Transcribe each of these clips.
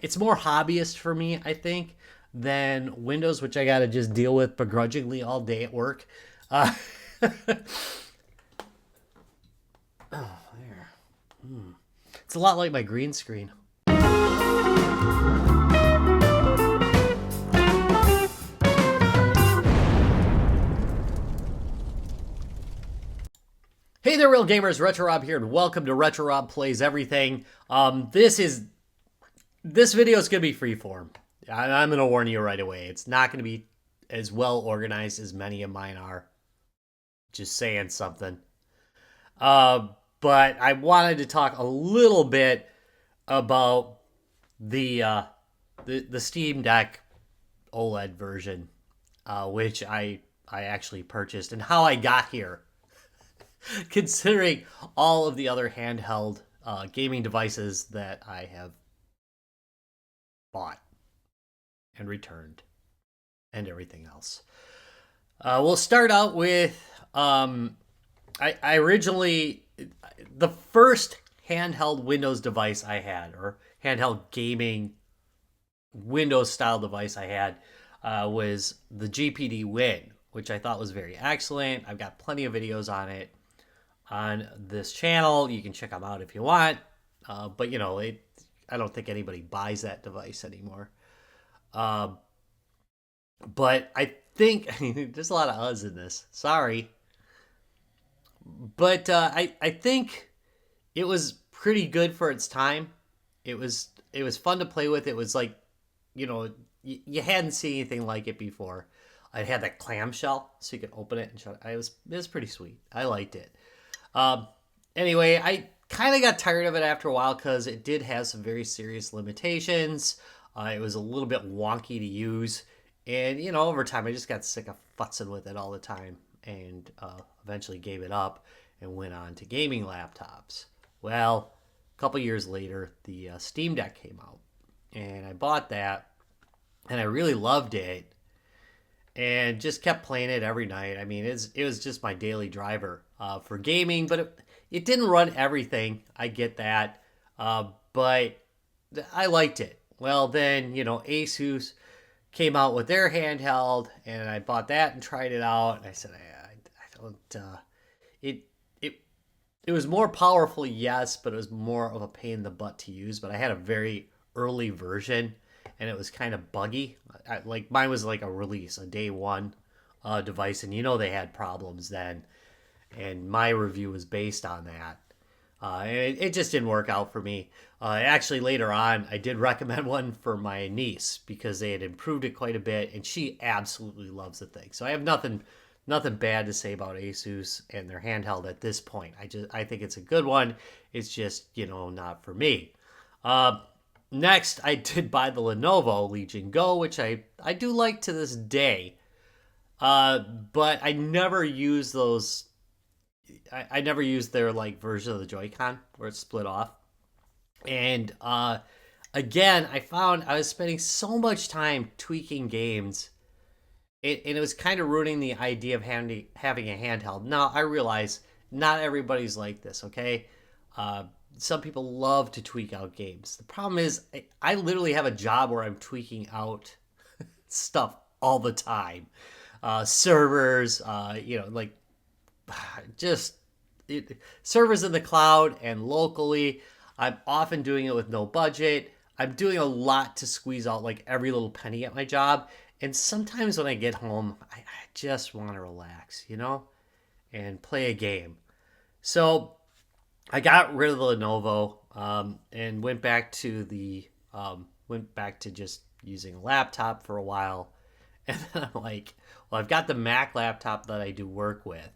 it's more hobbyist for me, I think, than Windows, which I got to just deal with begrudgingly all day at work. Uh, there. It's a lot like my green screen. Hey there, real gamers. Retro Rob here, and welcome to Retro Rob Plays Everything. This video is gonna be freeform. I'm gonna warn you right away. It's not gonna be as well organized as many of mine are. Just saying something. Uh, but I wanted to talk a little bit about the uh, the Steam Deck OLED version, which I actually purchased, and how I got here. Considering all of the other handheld gaming devices that I have bought and returned and everything else. We'll start out with I originally, the first handheld Windows device I had, or handheld gaming Windows style device I had, was the GPD Win, which I thought was very excellent. I've got plenty of videos on it on this channel. You can check them out if you want. But I don't think anybody buys that device anymore. Uh, but I think there's a lot of us in this. Sorry, but I think it was pretty good for its time. It was fun to play with. It was like, you hadn't seen anything like it before. It had that clamshell, so you could open it and shut it. It was pretty sweet. I liked it. Um, anyway, I kind of got tired of it after a while because it did have some very serious limitations. It was a little bit wonky to use. And, over time, I just got sick of futzing with it all the time and eventually gave it up and went on to gaming laptops. Well, a couple years later, the Steam Deck came out. And I bought that, and I really loved it and just kept playing it every night. I mean, it was just my daily driver for gaming, but it didn't run everything. I get that, but I liked it. Well, then, Asus came out with their handheld, and I bought that and tried it out. And I said, I don't. It was more powerful, yes, but it was more of a pain in the butt to use. But I had a very early version, and it was kind of buggy. Like mine was like a release, a day one device, and they had problems then. And my review was based on that. And it just didn't work out for me. Actually, later on, I did recommend one for my niece because they had improved it quite a bit, and she absolutely loves the thing. So I have nothing bad to say about Asus and their handheld at this point. I think it's a good one. It's just not for me. Next, I did buy the Lenovo Legion Go, which I do like to this day. But I never use those. I never used their version of the Joy-Con where it's split off. And again, I found I was spending so much time tweaking games, and it was kind of ruining the idea of having a handheld. Now I realize not everybody's like this. Okay. Some people love to tweak out games. The problem is, I literally have a job where I'm tweaking out stuff all the time. Servers, just servers in the cloud and locally. I'm often doing it with no budget. I'm doing a lot to squeeze out every little penny at my job. And sometimes when I get home, I just want to relax, and play a game. So I got rid of the Lenovo and went back to just using a laptop for a while. And then I'm like, well, I've got the Mac laptop that I do work with.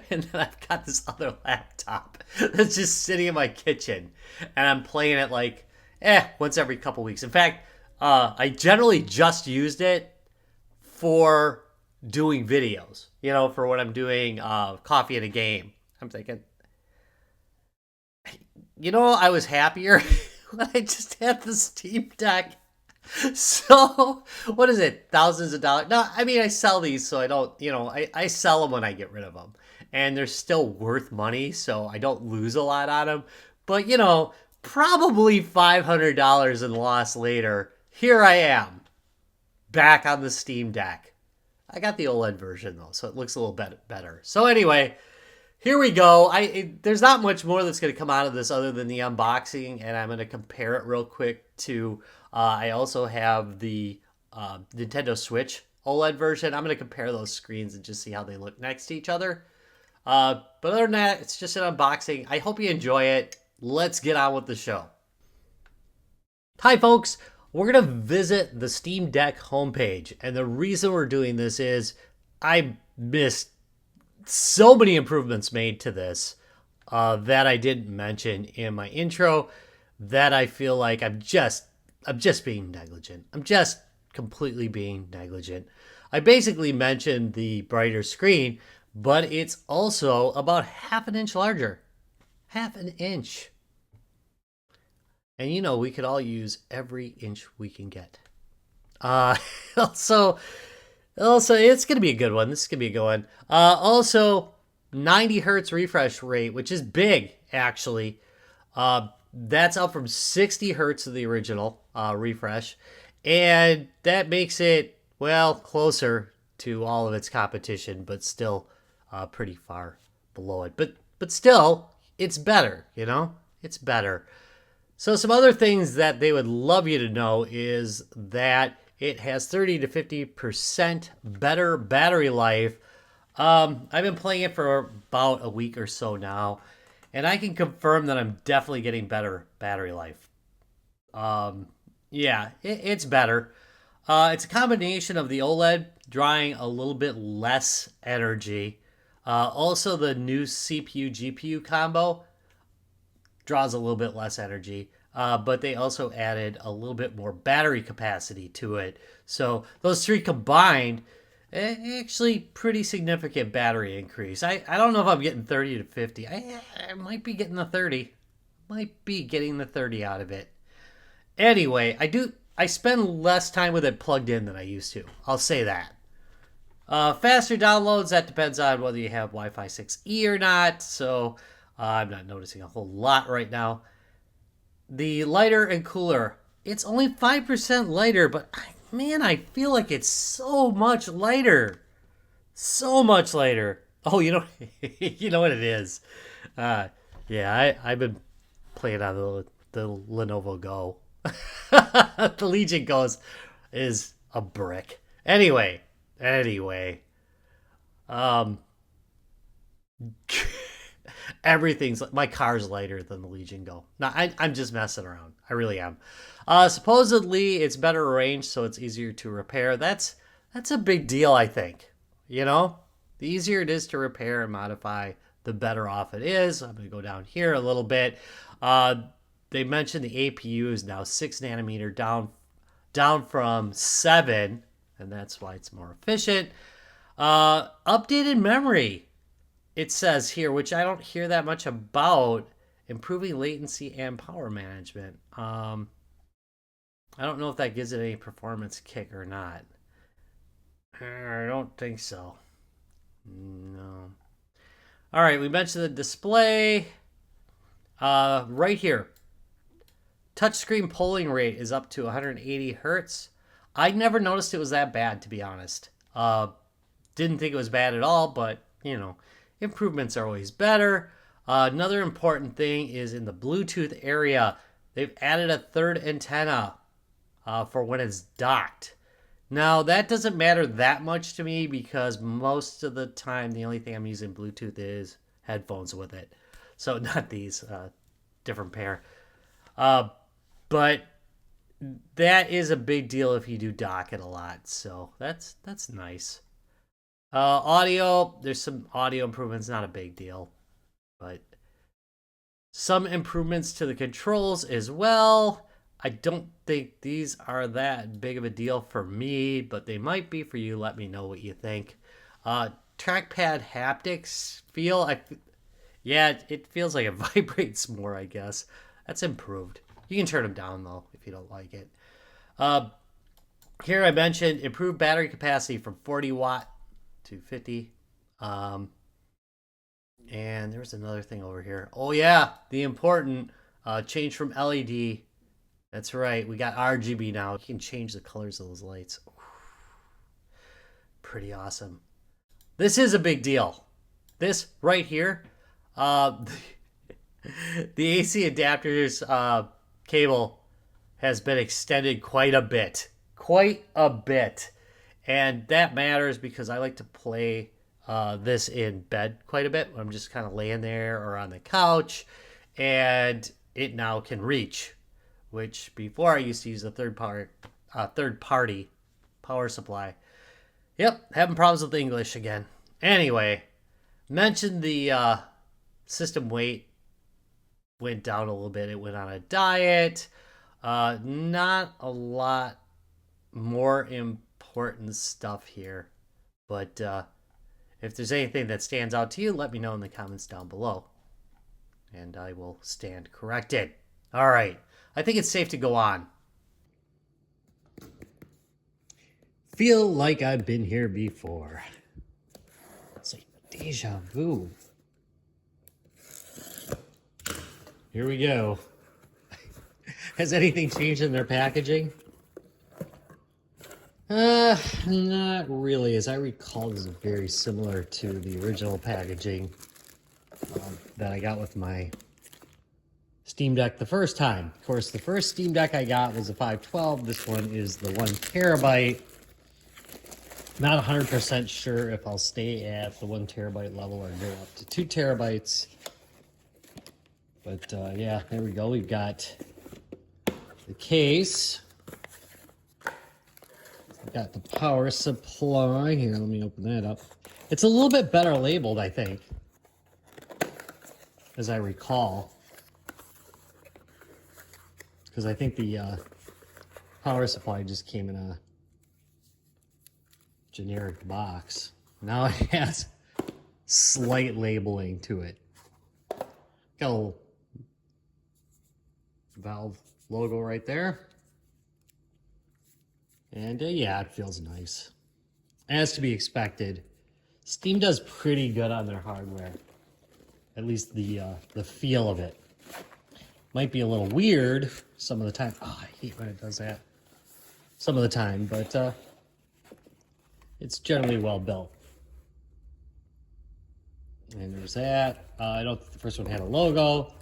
And then I've got this other laptop that's just sitting in my kitchen. And I'm playing it once every couple weeks. In fact, I generally just used it for doing videos, for when I'm doing coffee and a game. I'm thinking, I was happier when I just had the Steam Deck. So, what is it? Thousands of dollars. No, I mean, I sell these, so I don't, I sell them when I get rid of them. And they're still worth money, so I don't lose a lot on them. But, probably $500 in loss later, here I am, back on the Steam Deck. I got the OLED version though, so it looks a little bit better. So anyway, here we go. There's not much more that's going to come out of this other than the unboxing, and I'm going to compare it real quick to. I also have the Nintendo Switch OLED version. I'm going to compare those screens and just see how they look next to each other. But other than that, it's just an unboxing. I hope you enjoy it. Let's get on with the show. Hi, folks. We're going to visit the Steam Deck homepage, and the reason we're doing this is I missed so many improvements made to this that I didn't mention in my intro that I feel like I'm just being negligent. I'm just completely being negligent. I basically mentioned the brighter screen, but it's also about half an inch larger. Half an inch. And you know, we could all use every inch we can get. Also, it's going to be a good one. This is going to be a good one. Also, 90 hertz refresh rate, which is big, actually. That's up from 60 hertz of the original refresh. And that makes it, well, closer to all of its competition, but still pretty far below it. But still, it's better, you know? It's better. So some other things that they would love you to know is that it has 30 to 50% better battery life. I've been playing it for about a week or so now, and I can confirm that I'm definitely getting better battery life. Yeah, it's better. It's a combination of the OLED drawing a little bit less energy. Also, the new CPU GPU combo draws a little bit less energy. But they also added a little bit more battery capacity to it. So those three combined, actually pretty significant battery increase. I don't know if I'm getting 30 to 50. I might be getting the 30. Might be getting the 30 out of it. Anyway, I spend less time with it plugged in than I used to. I'll say that. Faster downloads, that depends on whether you have Wi-Fi 6E or not. So I'm not noticing a whole lot right now. The lighter and cooler, it's only 5% lighter, but man, I feel like it's so much lighter. So much lighter. Oh, you know, you know what it is. Yeah, I've been playing on the Lenovo Go. The Legion Go is a brick. Anyway. Everything's my car's lighter than the Legion Go. No, I'm just messing around. I really am. Supposedly it's better range, so it's easier to repair. That's a big deal, I think. You know, the easier it is to repair and modify, the better off it is. I'm gonna go down here a little bit. They mentioned the APU is now 6 nanometer down from 7, and that's why it's more efficient. Updated memory. It says here, which I don't hear that much about, improving latency and power management. I don't know if that gives it any performance kick or not. I don't think so. No. All right, we mentioned the display. Right here, touchscreen polling rate is up to 180 hertz. I never noticed it was that bad, to be honest. Didn't think it was bad at all, but, you know, improvements are always better. Another important thing is in the Bluetooth area, they've added a third antenna for when it's docked. Now, that doesn't matter that much to me because most of the time, the only thing I'm using Bluetooth is headphones with it. So not these, different pair. But that is a big deal if you do dock it a lot. So that's nice. Audio, there's some audio improvements, not a big deal. But some improvements to the controls as well. I don't think these are that big of a deal for me, but they might be for you. Let me know what you think. Trackpad haptics feel, yeah, it feels like it vibrates more, I guess. That's improved. You can turn them down, though, if you don't like it. Here I mentioned improved battery capacity from 40 watt to 50. And there's another thing over here. Oh, yeah, the important Change from LED. That's right. We got RGB now. You can change the colors of those lights. Pretty awesome. This is a big deal. This right here, uh, the AC adapter's cable has been extended quite a bit. Quite a bit. And that matters because I like to play this in bed quite a bit. I'm just kind of laying there or on the couch, and it now can reach. Which before I used to use a third party power supply. Yep, having problems with English again. Anyway, mentioned the system weight went down a little bit. It went on a diet. Not a lot more important stuff here. But if there's anything that stands out to you, let me know in the comments down below. And I will stand corrected. All right. I think it's safe to go on. Feel like I've been here before. It's like deja vu. Here we go. Has anything changed in their packaging? Not really. As I recall, this is very similar to the original packaging that I got with my Steam Deck the first time. Of course, the first Steam Deck I got was a 512. This one is the 1 terabyte. Not 100% sure if I'll stay at the 1 terabyte level or go up to 2 terabytes. But yeah, there we go. We've got the case. We've got the power supply. Here, let me open that up. It's a little bit better labeled, I think, as I recall. Because I think the power supply just came in a generic box. Now it has slight labeling to it. Got a little Valve logo right there. And yeah, it feels nice. As to be expected, Steam does pretty good on their hardware. At least the feel of it. Might be a little weird some of the time. Oh, I hate when it does that. Some of the time, but it's generally well built. And there's that. I don't think the first one had a logo.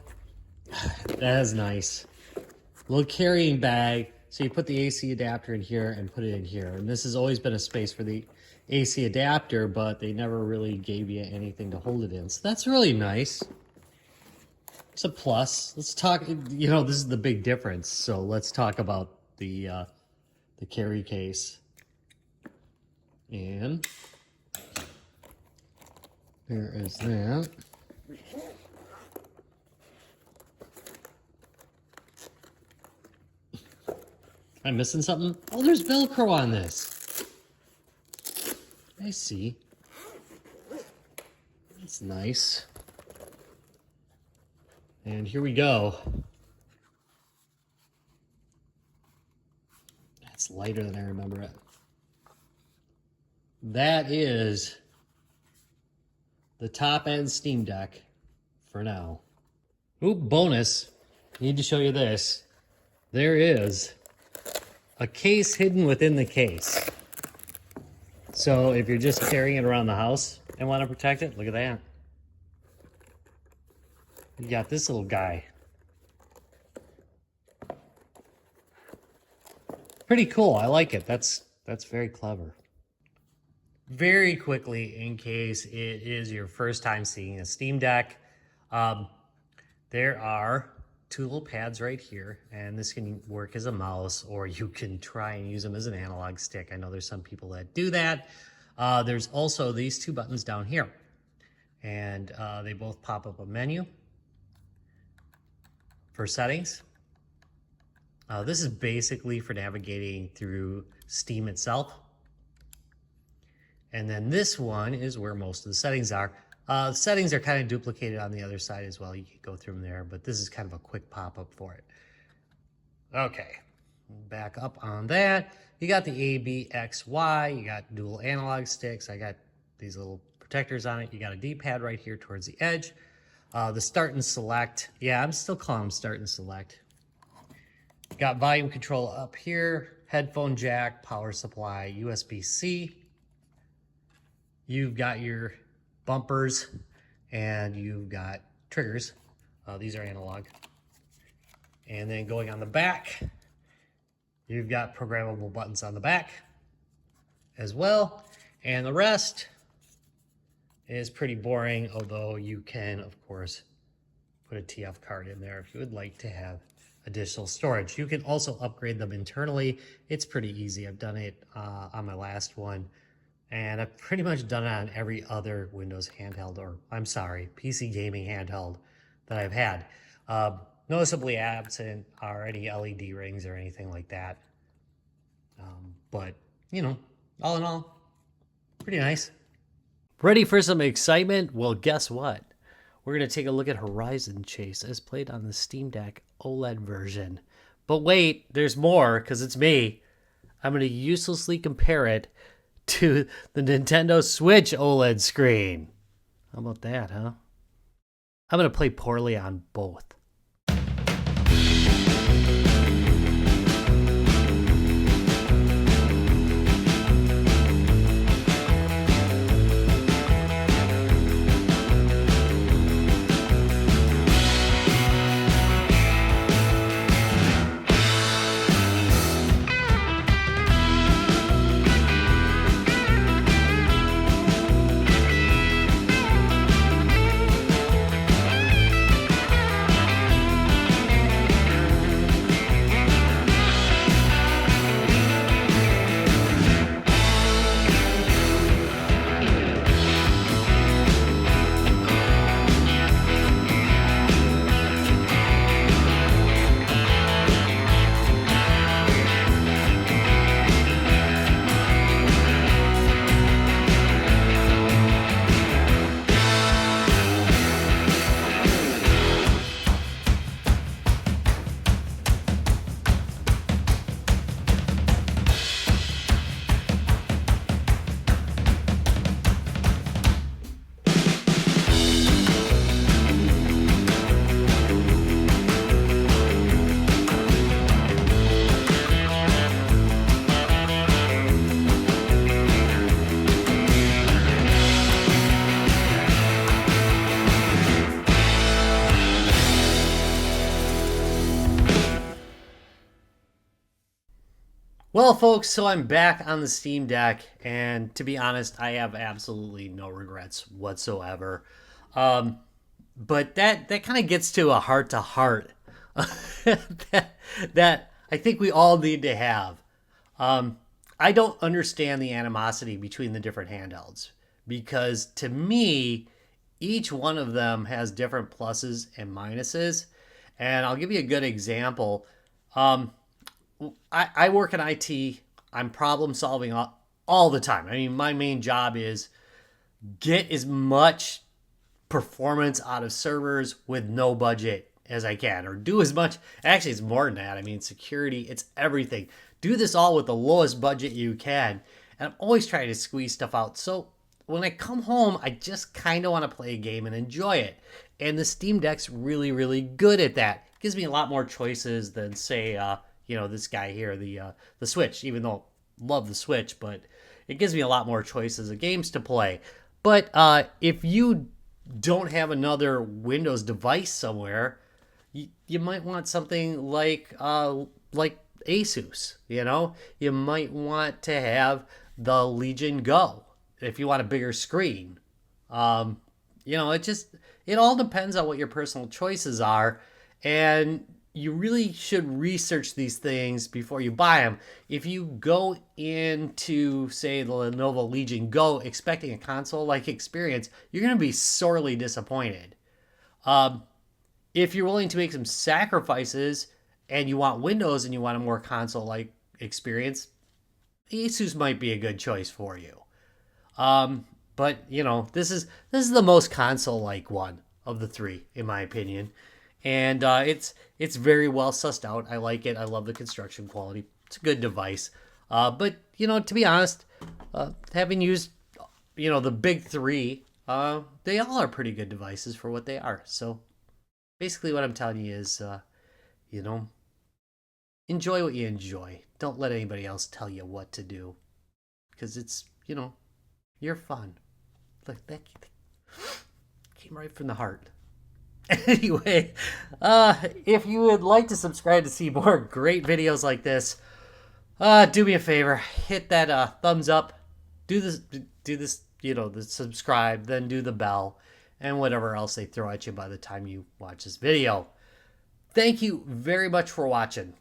That is nice. Little carrying bag. So you put the AC adapter in here and put it in here. And this has always been a space for the AC adapter, but they never really gave you anything to hold it in. So that's really nice. It's a plus. Let's talk, you know, this is the big difference. So let's talk about the carry case. And there is that. I'm missing something? Oh, there's Velcro on this. I see. That's nice. And here we go. That's lighter than I remember it. That is the top end Steam Deck for now. Oop, bonus. Need to show you this. There is a case hidden within the case. So if you're just carrying it around the house and want to protect it, look at that. You got this little guy. Pretty cool. I like it. That's very clever. Very quickly, in case it is your first time seeing a Steam Deck, there are two little pads right here, and this can work as a mouse, or you can try and use them as an analog stick. I know there's some people that do that. There's also these two buttons down here, and they both pop up a menu for settings. This is basically for navigating through Steam itself. And then this one is where most of the settings are. Settings are kind of duplicated on the other side as well. You can go through them there, but this is kind of a quick pop-up for it. Okay, back up on that. You got the A, B, X, Y. You got dual analog sticks. I got these little protectors on it. You got a D-pad right here towards the edge. The start and select. Yeah, I'm still calling them start and select. Got volume control up here, headphone jack, power supply, USB-C. You've got your bumpers and you've got triggers. These are analog. And then going on the back, you've got programmable buttons on the back as well. And the rest is pretty boring, although you can, of course, put a TF card in there if you would like to have additional storage. You can also upgrade them internally. It's pretty easy. I've done it on my last one, and I've pretty much done it on every other Windows handheld, or I'm sorry, PC gaming handheld that I've had. Noticeably absent are any LED rings or anything like that. But, you know, all in all, pretty nice. Ready for some excitement? Well, guess what? We're going to take a look at Horizon Chase as played on the Steam Deck OLED version. But wait, there's more, because it's me. I'm going to uselessly compare it to the Nintendo Switch OLED screen. How about that, huh? I'm going to play poorly on both. Well, folks, so I'm back on the Steam Deck, and to be honest, I have absolutely no regrets whatsoever. But that kind of gets to a heart-to-heart that I think we all need to have. I don't understand the animosity between the different handhelds, because to me, each one of them has different pluses and minuses. And I'll give you a good example. I work in IT. I'm problem solving all the time. I mean, my main job is get as much performance out of servers with no budget as I can, or do as much. Actually, it's more than that. I mean, security, it's everything. Do this all with the lowest budget you can. And I'm always trying to squeeze stuff out. So when I come home, I just kind of want to play a game and enjoy it. And the Steam Deck's really, really good at that. It gives me a lot more choices than, say, this guy here, the Switch, even though I love the Switch, but it gives me a lot more choices of games to play. But if you don't have another Windows device somewhere, you might want something like Asus, You might want to have the Legion Go if you want a bigger screen. It all depends on what your personal choices are, and you really should research these things before you buy them. If you go into, say, the Lenovo Legion Go expecting a console-like experience, you're going to be sorely disappointed. If you're willing to make some sacrifices and you want Windows and you want a more console-like experience, Asus might be a good choice for you. But this is the most console-like one of the three, in my opinion. And it's very well sussed out. I like it. I love the construction quality. It's a good device. But to be honest, having used the big three They all are pretty good devices for what they are. So basically, what I'm telling you is, you know, enjoy what you enjoy. Don't let anybody else tell you what to do, because it's, you're fun. Like that came right from the heart. Anyway, if you would like to subscribe to see more great videos like this, do me a favor, hit that thumbs up, do this, the subscribe, then do the bell, and whatever else they throw at you by the time you watch this video. Thank you very much for watching.